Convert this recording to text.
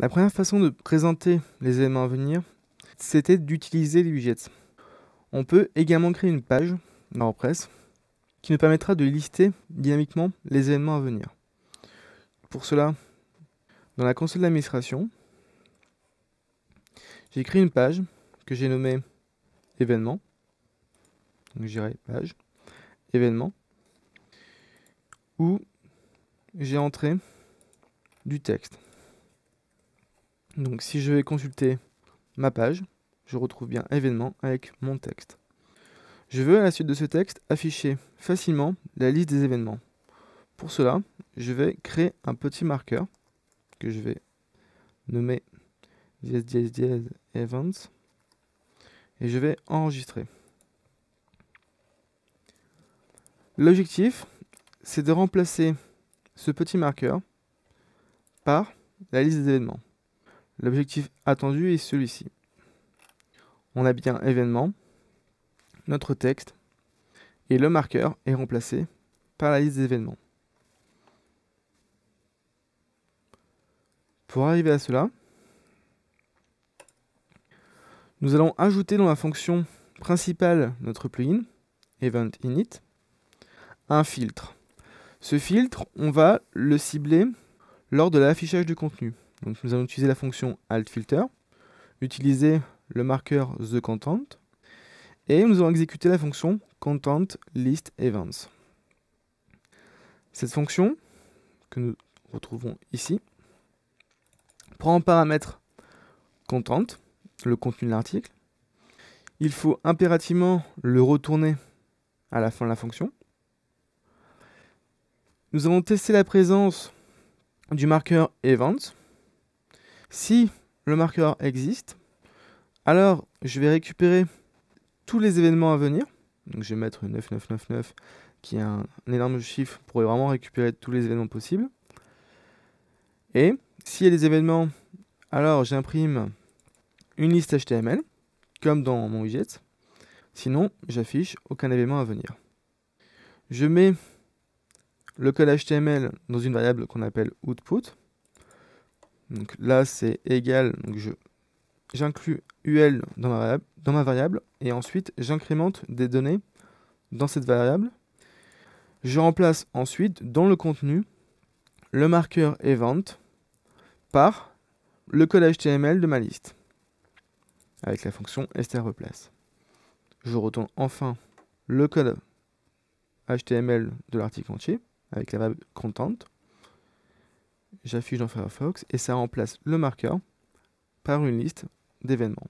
La première façon de présenter les événements à venir, c'était d'utiliser les widgets. On peut également créer une page dans WordPress qui nous permettra de lister dynamiquement les événements à venir. Pour cela, dans la console d'administration, j'ai créé une page que j'ai nommée événements. Donc j'irai page, événements, où j'ai entré du texte. Donc si je vais consulter ma page, je retrouve bien événements avec mon texte. Je veux à la suite de ce texte afficher facilement la liste des événements. Pour cela, je vais créer un petit marqueur que je vais nommer events et je vais enregistrer. L'objectif, c'est de remplacer ce petit marqueur par la liste des événements. L'objectif attendu est celui-ci. On a bien événement, notre texte, et le marqueur est remplacé par la liste des événements. Pour arriver à cela, nous allons ajouter dans la fonction principale de notre plugin, EventInit, un filtre. Ce filtre, on va le cibler lors de l'affichage du contenu. Donc nous allons utiliser la fonction altFilter, utiliser le marqueur TheContent, et nous allons exécuter la fonction ContentListEvents. Cette fonction, que nous retrouvons ici, prend en paramètre content, le contenu de l'article. Il faut impérativement le retourner à la fin de la fonction. Nous avons testé la présence du marqueur events. Si le marqueur existe, alors je vais récupérer tous les événements à venir. Donc je vais mettre 9999 qui est un énorme chiffre pour vraiment récupérer tous les événements possibles. Et s'il y a des événements, alors j'imprime une liste HTML, comme dans mon widget. Sinon, j'affiche aucun événement à venir. Je mets le code HTML dans une variable qu'on appelle output. Donc là, c'est égal. Donc j'inclus UL dans ma variable et ensuite j'incrémente des données dans cette variable. Je remplace ensuite dans le contenu le marqueur event par le code HTML de ma liste avec la fonction strreplace. Je retourne enfin le code HTML de l'article entier avec la variable content. J'affiche dans Firefox et ça remplace le marqueur par une liste d'événements.